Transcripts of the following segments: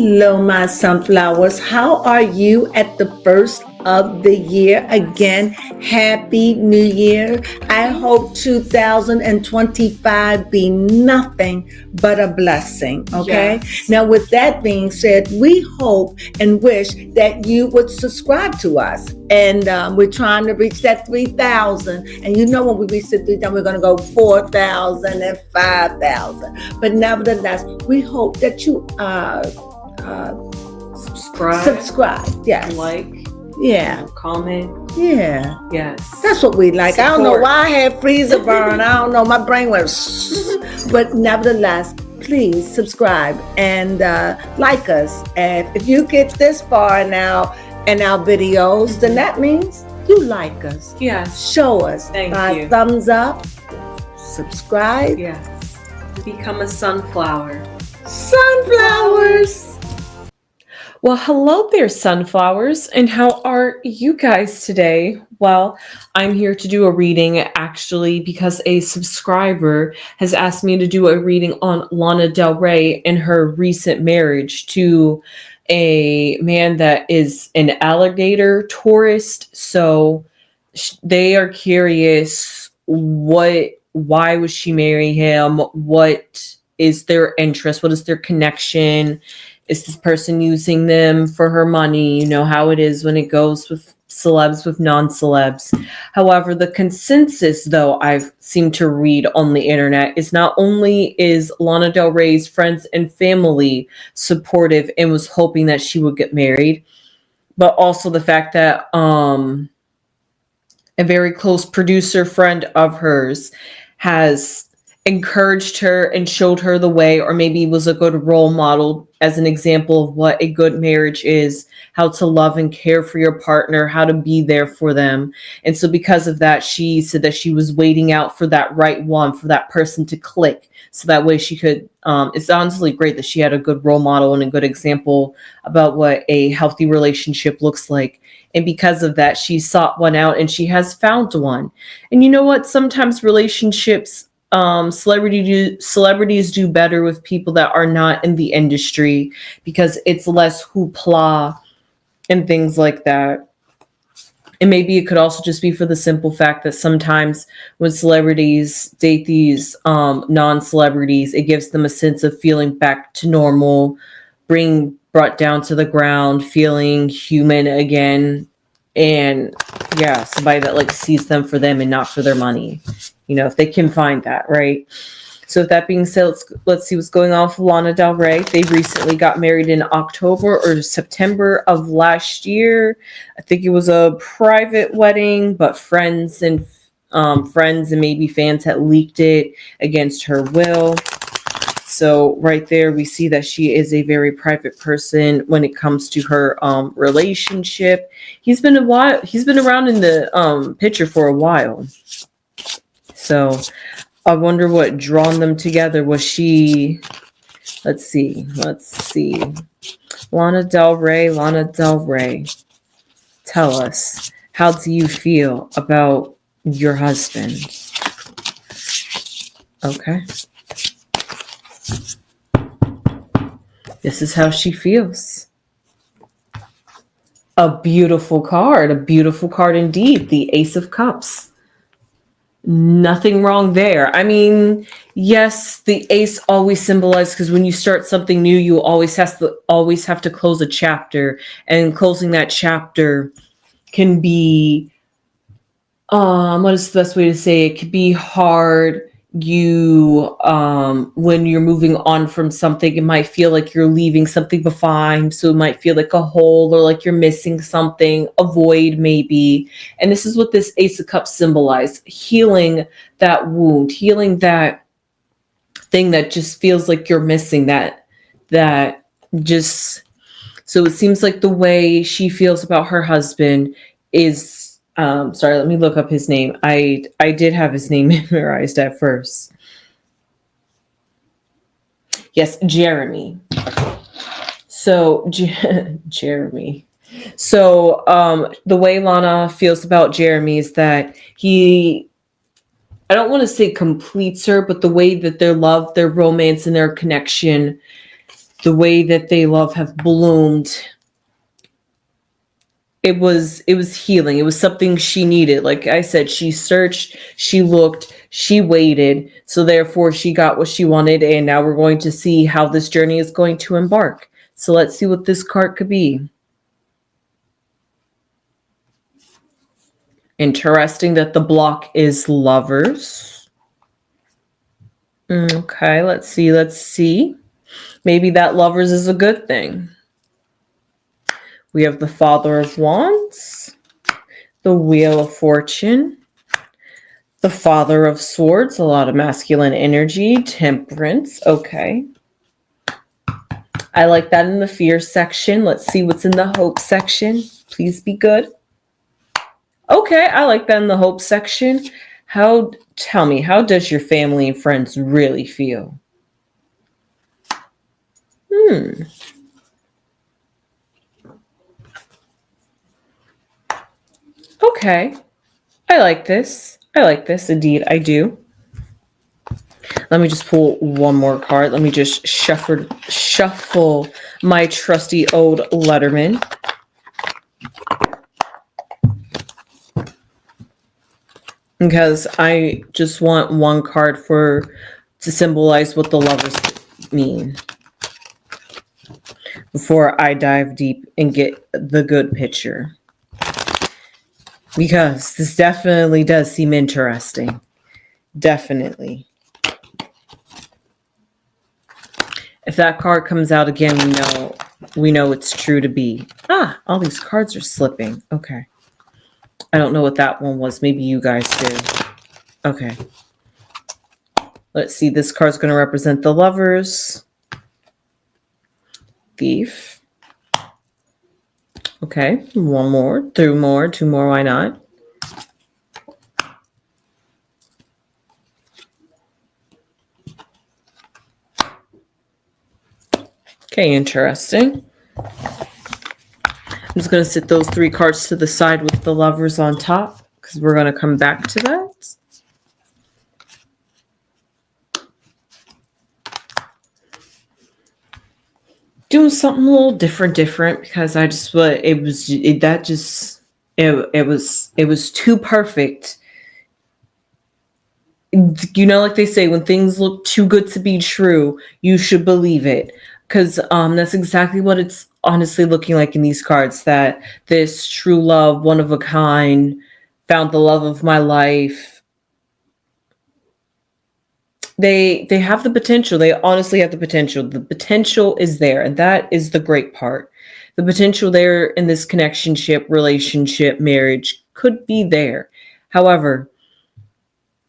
Hello, my sunflowers. How are you at the first of the year? Again, Happy New Year. I hope 2025 be nothing but a blessing. Okay. Yes. Now, with that being said, we hope and wish that you would subscribe to us. And we're trying to reach that 3,000. And you know, when we reach the 3,000, we're going to go 4,000 and 5,000. But nevertheless, we hope that you subscribe. Yes. Like. Yeah. Comment. Yeah. Yes. That's what we like. Support. I don't know why I had freezer burn. I don't know. My brain went. But nevertheless, please subscribe and like us. And if you get this far now in our videos, then that means you like us. Yes. Show us. Thank you. Thumbs up. Subscribe. Yes. Become a sunflower. Sunflowers. Well, hello there, sunflowers, and how are you guys today? Well, I'm here to do a reading actually because a subscriber has asked me to do a reading on Lana Del Rey and her recent marriage to a man that is an alligator tourist. So they are curious why would she marry him? What is their interest? What is their connection? Is this person using them for her money? You know how it is when it goes with celebs, with non-celebs. However, the consensus, though, I've seemed to read on the internet is not only is Lana Del Rey's friends and family supportive and was hoping that she would get married, but also the fact that a very close producer friend of hers has encouraged her and showed her the way, or maybe was a good role model as an example of what a good marriage is, how to love and care for your partner, how to be there for them. And so because of that, she said that she was waiting out for that right one, for that person to click. So that way she could, it's honestly great that she had a good role model and a good example about what a healthy relationship looks like. And because of that, she sought one out and she has found one. And you know what? Sometimes relationships, celebrities do better with people that are not in the industry because it's less hoopla and things like that. And maybe it could also just be for the simple fact that sometimes when celebrities date these non-celebrities, it gives them a sense of feeling back to normal, being brought down to the ground, feeling human again. And yeah, somebody that like sees them for them and not for their money. You know, if they can find that, right? So with that being said, let's see what's going on with Lana Del Rey. They recently got married in October or September of last year. I think it was a private wedding, but friends and maybe fans had leaked it against her will. So right there, we see that she is a very private person when it comes to her relationship. He's been around in the picture for a while. So I wonder what drawn them together. Was she, let's see. Lana Del Rey. Tell us, how do you feel about your husband? Okay. This is how she feels. A beautiful card indeed. The Ace of Cups. Nothing wrong there. I mean, yes, the ace always symbolizes, because when you start something new, you always have to close a chapter, and closing that chapter can be what is the best way to say it? It could be hard. You when you're moving on from something, it might feel like you're leaving something behind, so it might feel like a hole or like you're missing something, a void maybe. And this is what this Ace of Cups symbolizes: healing that wound, healing that thing that just feels like you're missing, that just. So it seems like the way she feels about her husband is sorry, let me look up his name. I did have his name memorized at first. Yes, Jeremy. So Jeremy. So the way Lana feels about Jeremy is that I don't want to say completes her, but the way that their love, their romance, and their connection the way that they love have bloomed. It was healing. It was something she needed. Like I said, she searched, she looked, she waited. So therefore she got what she wanted. And now we're going to see how this journey is going to embark. So let's see what this card could be. Interesting that the block is lovers. Okay, let's see. Maybe that lovers is a good thing. We have the Father of Wands, the Wheel of Fortune, the Father of Swords, a lot of masculine energy, Temperance, okay. I like that in the fear section. Let's see what's in the hope section. Please be good. Okay, I like that in the hope section. Tell me, how does your family and friends really feel? Okay. I like this. Indeed, I do. Let me just pull one more card. Let me just shuffle my trusty old Letterman. Because I just want one card to symbolize what the lovers mean. Before I dive deep and get the good picture. Because this definitely does seem interesting. Definitely. If that card comes out again, we know it's true to be. All these cards are slipping. Okay. I don't know what that one was. Maybe you guys did. Okay. Let's see. This card's going to represent the lovers. Thief. Okay. One more. Two more. Why not? Okay, interesting. I'm just going to sit those three cards to the side with the lovers on top because we're going to come back to that. Doing something a little different because I just it was too perfect. You know, like they say, when things look too good to be true, you should believe it. Because that's exactly what it's honestly looking like in these cards, that this true love, one of a kind, found the love of my life. They have the potential. They honestly have the potential. The potential is there, and that is the great part. The potential there in this relationship, marriage could be there. However,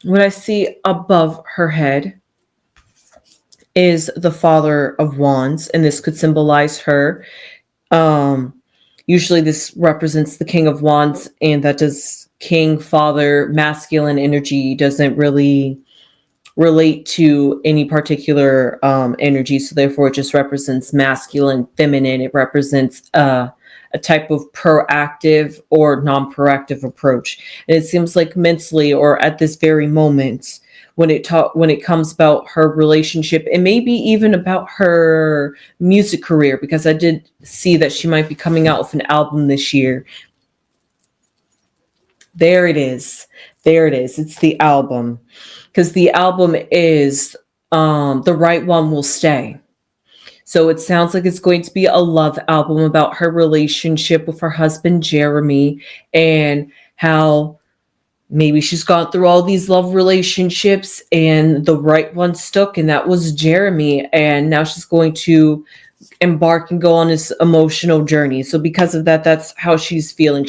what I see above her head is the Father of Wands, and this could symbolize her. Usually this represents the King of Wands, and that does king, father, masculine energy doesn't really relate to any particular energy. So therefore it just represents masculine, feminine. It represents a type of proactive or non-proactive approach. And it seems like mentally, or at this very moment, when it comes about her relationship and maybe even about her music career, because I did see that she might be coming out with an album this year. There it is. It's the album. Because the album is The Right One Will Stay. So it sounds like it's going to be a love album about her relationship with her husband, Jeremy, and how maybe she's gone through all these love relationships and the right one stuck, and that was Jeremy. And now she's going to embark and go on this emotional journey. So because of that, that's how she's feeling.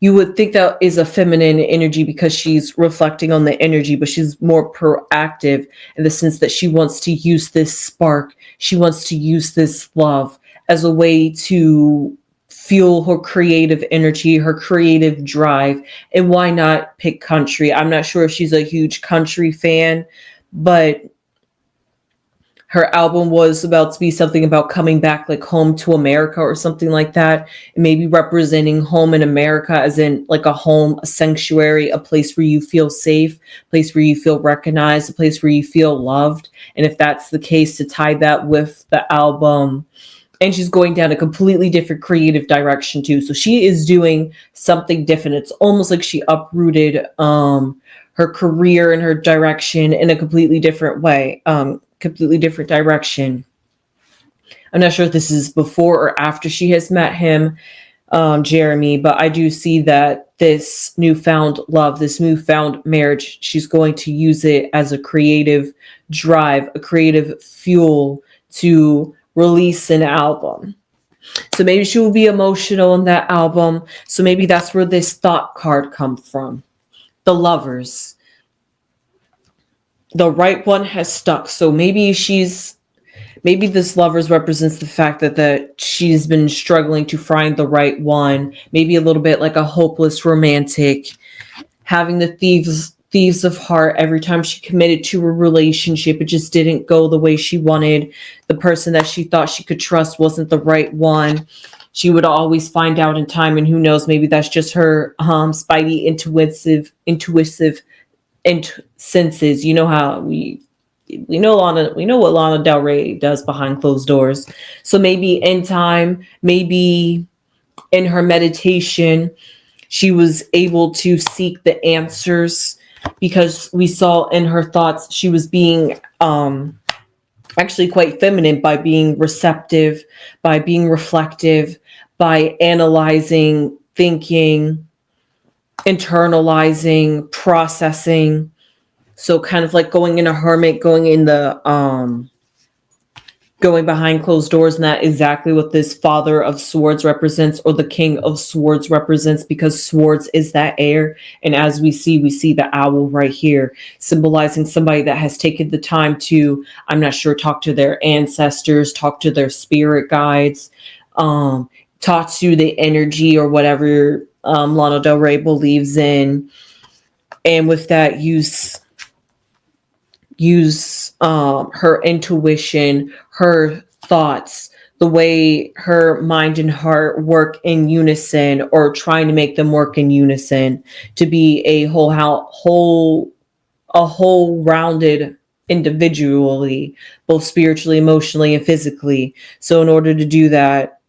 You would think that is a feminine energy because she's reflecting on the energy, but she's more proactive in the sense that she wants to use this spark. She wants to use this love as a way to fuel her creative energy, her creative drive. And why not pick country? I'm not sure if she's a huge country fan, but her album was about to be something about coming back like home to America or something like that. And maybe representing home in America as in like a home, a sanctuary, a place where you feel safe, a place where you feel recognized, a place where you feel loved. And if that's the case, to tie that with the album. And she's going down a completely different creative direction too. So she is doing something different. It's almost like she uprooted her career and her direction in a completely different way, completely different direction. I'm not sure if this is before or after she has met him, Jeremy, but I do see that this newfound love, this newfound marriage, she's going to use it as a creative drive, a creative fuel to release an album. So maybe she will be emotional in that album. So maybe that's where this thought card comes from. The lovers. The right one has stuck. So maybe this lovers represents the fact that she's been struggling to find the right one. Maybe a little bit like a hopeless romantic, having the thieves of heart. Every time she committed to a relationship, it just didn't go the way she wanted. The person that she thought she could trust wasn't the right one. She would always find out in time, and who knows, maybe that's just her spidey intuitive senses. You know how we know what Lana Del Rey does behind closed doors. So maybe in time, maybe in her meditation, she was able to seek the answers, because we saw in her thoughts she was being actually quite feminine, by being receptive, by being reflective, by analyzing, thinking, internalizing, processing. So kind of like going in a hermit, going behind closed doors. And that exactly what this Father of Swords represents, or the King of Swords represents, because swords is that air. And as we see the owl right here, symbolizing somebody that has taken the time to, I'm not sure, talk to their ancestors, talk to their spirit guides, talk to the energy or whatever Lana Del Rey believes in. And with that, use her intuition, her thoughts, the way her mind and heart work in unison, or trying to make them work in unison, to be a whole rounded individually, both spiritually, emotionally, and physically. So in order to do that,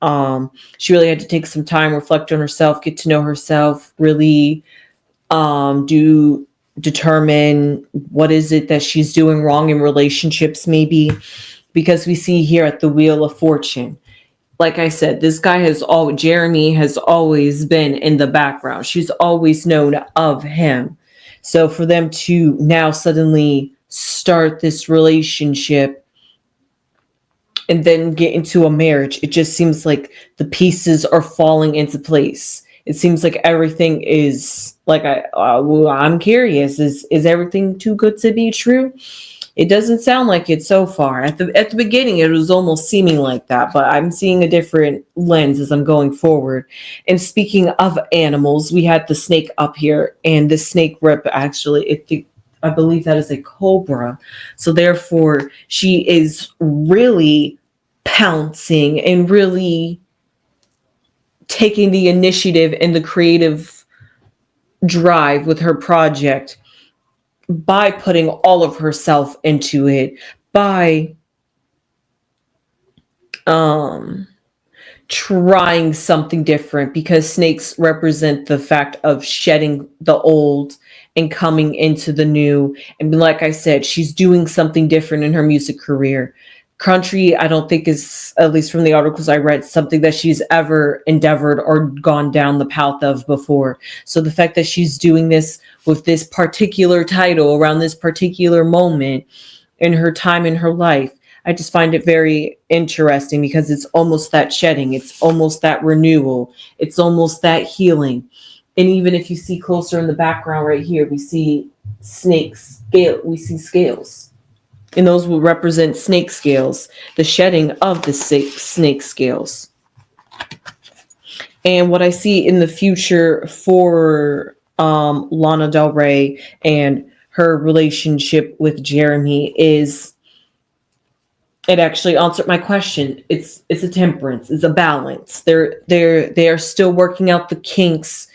she really had to take some time, reflect on herself, get to know herself, really determine what is it that she's doing wrong in relationships, maybe, because we see here at the Wheel of Fortune, like I said, Jeremy has always been in the background. She's always known of him. So for them to now suddenly start this relationship and then get into a marriage, it just seems like the pieces are falling into place. It seems like everything is like, I'm curious, is everything too good to be true? It doesn't sound like it so far. At the beginning, it was almost seeming like that, but I'm seeing a different lens as I'm going forward. And speaking of animals, we had the snake up here, and the snake I believe that is a cobra. So therefore, she is really pouncing and really taking the initiative and the creative drive with her project, by putting all of herself into it, by trying something different, because snakes represent the fact of shedding the old and coming into the new. And like I said, she's doing something different in her music career. Country, I don't think, is, at least from the articles I read, something that she's ever endeavored or gone down the path of before. So the fact that she's doing this with this particular title around this particular moment in her time in her life, I just find it very interesting, because it's almost that shedding, it's almost that renewal, it's almost that healing. And even if you see closer in the background right here, we see scales. And those will represent snake scales, the shedding of the snake scales. And what I see in the future for Lana Del Rey and her relationship with Jeremy is It actually answered my question. It's a temperance. It's a balance. They are still working out the kinks,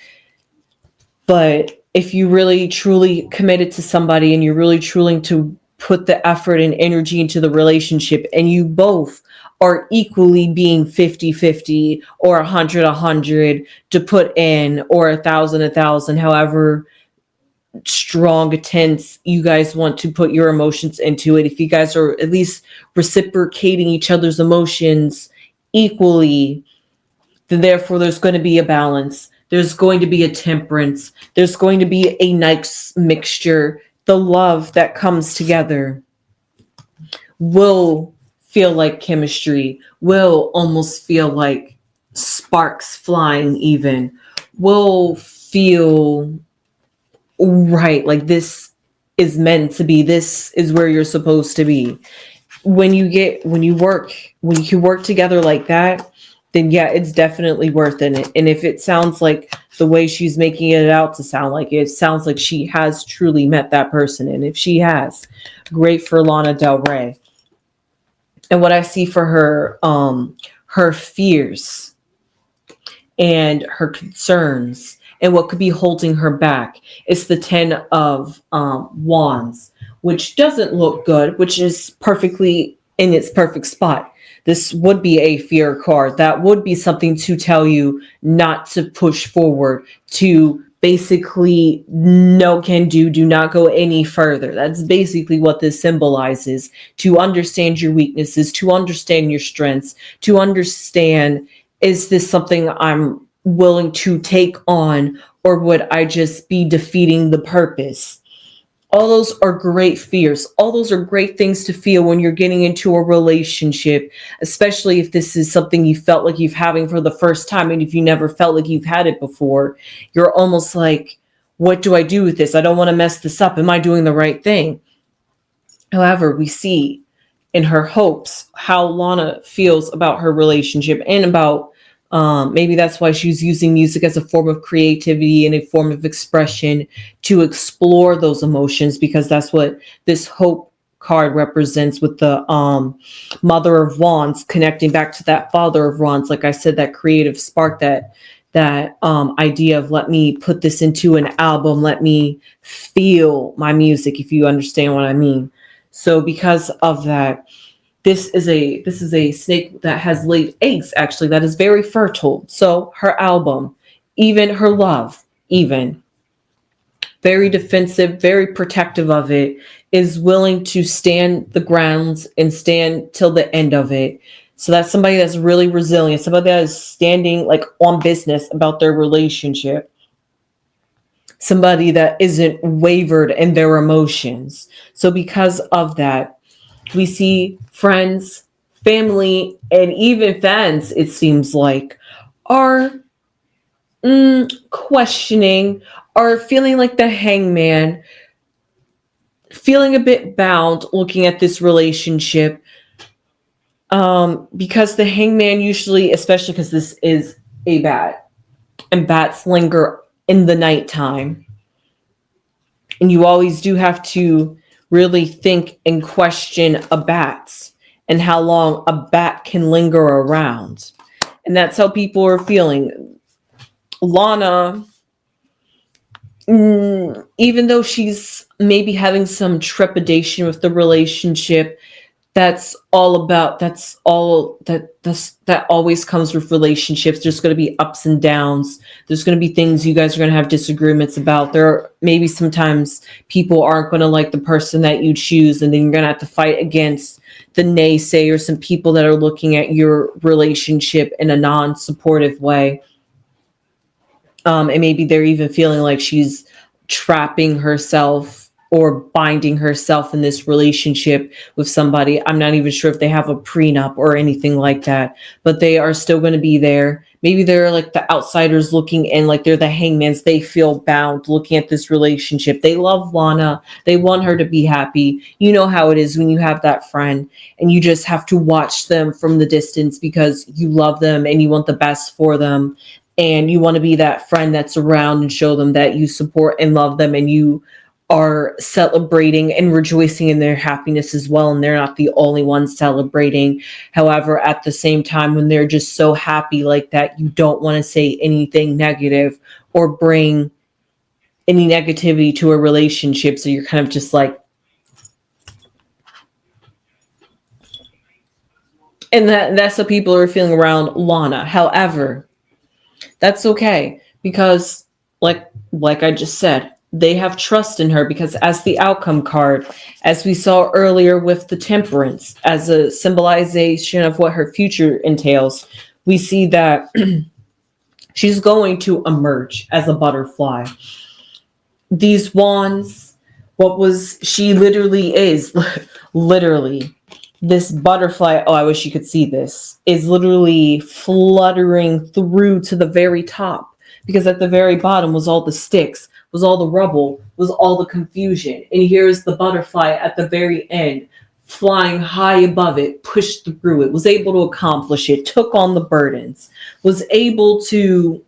but if you really truly committed to somebody and you're really truly to put the effort and energy into the relationship and you both are equally being 50-50 or 100 to put in or 1,000, however strong intense you guys want to put your emotions into it, if you guys are at least reciprocating each other's emotions equally, then therefore there's going to be a balance, there's going to be a temperance, there's going to be a nice mixture. The love that comes together will feel like chemistry, will almost feel like sparks flying, even will feel right, like this is meant to be, this is where you're supposed to be. When you work together like that, then yeah, it's definitely worth it. And if it sounds like the way she's making it out to sound, like it sounds like she has truly met that person, and if she has, great for Lana Del Rey. And what I see for her fears and her concerns and what could be holding her back is the 10 of Wands, which doesn't look good, which is perfectly in its perfect spot. This would be a fear card. That would be something to tell you not to push forward, to basically no can do not go any further. That's basically what this symbolizes. To understand your weaknesses, to understand your strengths, to understand, is this something I'm willing to take on, or would I just be defeating the purpose? All those are great fears. All those are great things to feel when you're getting into a relationship, especially if this is something you felt like you've having for the first time. And if you never felt like you've had it before, you're almost like, what do I do with this? I don't want to mess this up. Am I doing the right thing? However, we see in her hopes how Lana feels about her relationship and about maybe that's why she's using music as a form of creativity and a form of expression to explore those emotions, because that's what this hope card represents, with the Mother of Wands connecting back to that Father of Wands. Like I said, that creative spark, that idea of, let me put this into an album, let me feel my music, if you understand what I mean. So because of that, this is a snake that has laid eggs, actually, that is very fertile. So her album, even her love, even very defensive, very protective of it, is willing to stand the grounds and stand till the end of it. So that's somebody that's really resilient, somebody that is standing like on business about their relationship, somebody that isn't wavered in their emotions. So because of that, we see friends, family, and even fans, it seems like, are questioning, are feeling like the hangman, feeling a bit bound looking at this relationship. Because the hangman usually, especially because this is a bat, and bats linger in the nighttime. And you always do have to really think and question a bat and how long a bat can linger around. And that's how people are feeling. Lana, even though she's maybe having some trepidation with the relationship, that always comes with relationships. There's going to be ups and downs. There's going to be things you guys are going to have disagreements about. There maybe sometimes people aren't going to like the person that you choose, and then you're going to have to fight against the naysayers, some people that are looking at your relationship in a non-supportive way. And maybe they're even feeling like she's trapping herself or binding herself in this relationship with somebody. I'm not even sure if they have a prenup or anything like that, but they are still going to be there. Maybe they're like the outsiders looking in, like they're the hangmans. They feel bound looking at this relationship. They love Lana. They want her to be happy. You know how it is when you have that friend and you just have to watch them from the distance because you love them and you want the best for them. And you want to be that friend that's around and show them that you support and love them, and you are celebrating and rejoicing in their happiness as well, and they're not the only ones celebrating. However, at the same time, when they're just so happy like that, you don't want to say anything negative or bring any negativity to a relationship. So you're kind of just like, and that's what people are feeling around Lana. However, that's okay, because like I just said, they have trust in her, because as the outcome card, as we saw earlier with the Temperance, as a symbolization of what her future entails, we see that she's going to emerge as a butterfly. These wands, she literally is literally this butterfly. Oh, I wish you could see this, is literally fluttering through to the very top, because at the very bottom was all the sticks, was all the rubble, was all the confusion. And here's the butterfly at the very end, flying high above it, pushed through it, was able to accomplish it, took on the burdens, was able to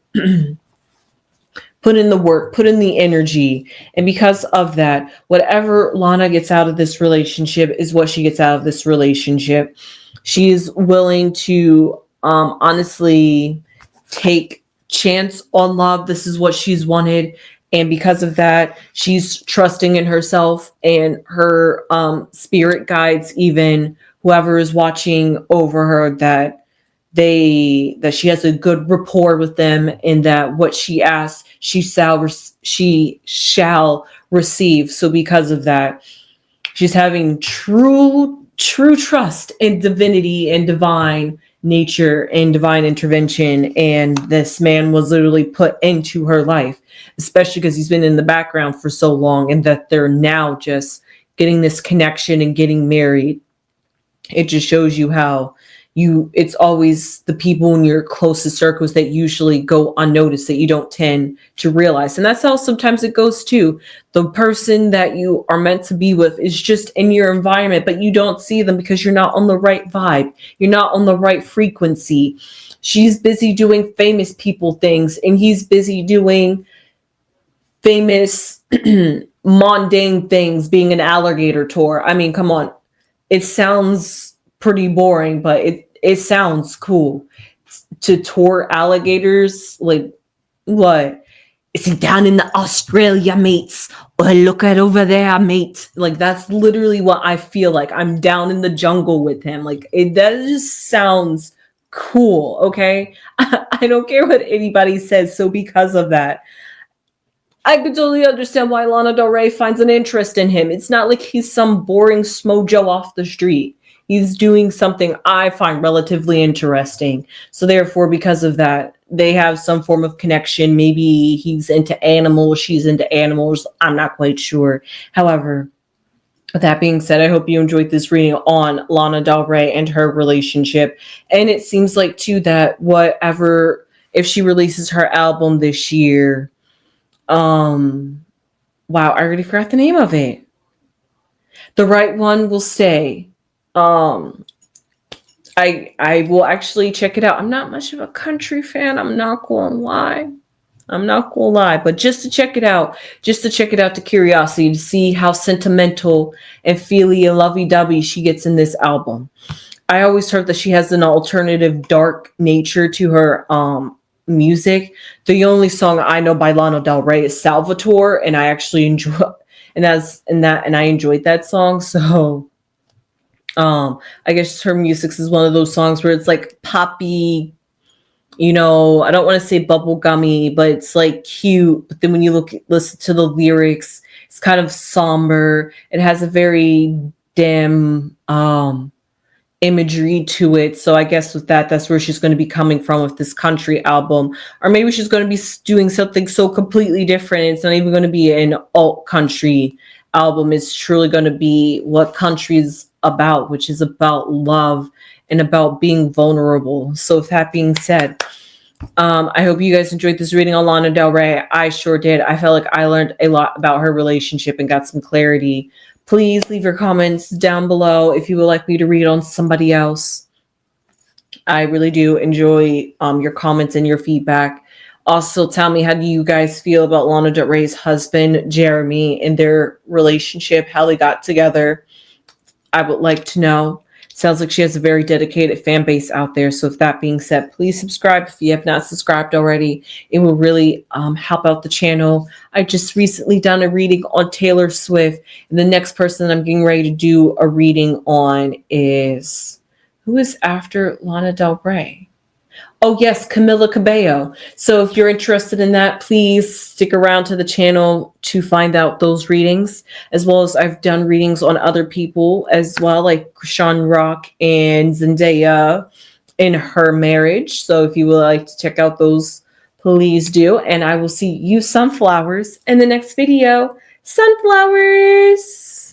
put in the work, put in the energy. And because of that, whatever Lana gets out of this relationship is what she gets out of this relationship. She is willing to honestly take chance on love. This is what she's wanted. And because of that, she's trusting in herself, and her spirit guides, even whoever is watching over her, that she has a good rapport with them, and that what she asks, she shall receive. So because of that, she's having true trust in divinity and divine nature and divine intervention. And this man was literally put into her life, especially because he's been in the background for so long, and that they're now just getting this connection and getting married. It just shows you how it's always the people in your closest circles that usually go unnoticed, that you don't tend to realize. And that's how sometimes it goes too. The person that you are meant to be with is just in your environment, but you don't see them because you're not on the right vibe. You're not on the right frequency. She's busy doing famous people things, and he's busy doing famous mundane things, being an alligator tour. I mean, come on. It sounds pretty boring, but it sounds cool to tour alligators. Like, what? Is it down in the Australia, mates? Or look at over there, mate. Like, that's literally what I feel like. I'm down in the jungle with him. Like, that just sounds cool, okay? I don't care what anybody says. So because of that, I could totally understand why Lana Del Rey finds an interest in him. It's not like he's some boring smojo off the street. He's doing something I find relatively interesting. So therefore, because of that, they have some form of connection. Maybe he's into animals, she's into animals. I'm not quite sure. However, with that being said, I hope you enjoyed this reading on Lana Del Rey and her relationship. And it seems like, too, that if she releases her album this year, wow, I already forgot the name of it. The Right One Will Stay. I will actually check it out. I'm not much of a country fan. I'm not gonna lie. But just to check it out to curiosity, to see how sentimental and feely and lovey-dovey she gets in this album. I always heard that she has an alternative dark nature to her music. The only song I know by Lana Del Rey is Salvatore, and I actually enjoy and I enjoyed that song. So I guess her music is one of those songs where it's like poppy, I don't want to say bubblegummy, but it's like cute. But then when you listen to the lyrics, it's kind of somber. It has a very dim imagery to it. So I guess with that's where she's going to be coming from with this country album. Or maybe she's going to be doing something so completely different. It's not even going to be an alt country album. It's truly going to be what country is about, which is about love and about being vulnerable. So with that being said, I hope you guys enjoyed this reading on Lana Del Rey. I sure did. I felt like I learned a lot about her relationship and got some clarity. Please leave your comments down below if you would like me to read on somebody else. I really do enjoy your comments and your feedback Also, tell me, how do you guys feel about Lana Del Rey's husband, Jeremy, and their relationship, how they got together? I would like to know. Sounds like she has a very dedicated fan base out there. So, with that being said, please subscribe if you have not subscribed already. It will really help out the channel. I just recently done a reading on Taylor Swift, and the next person I'm getting ready to do a reading on is, who is after Lana Del Rey? Oh, yes, Camila Cabello. So if you're interested in that, please stick around to the channel to find out those readings, as well as I've done readings on other people as well, like Sean Rock and Zendaya in her marriage. So if you would like to check out those, please do. And I will see you sunflowers in the next video. Sunflowers!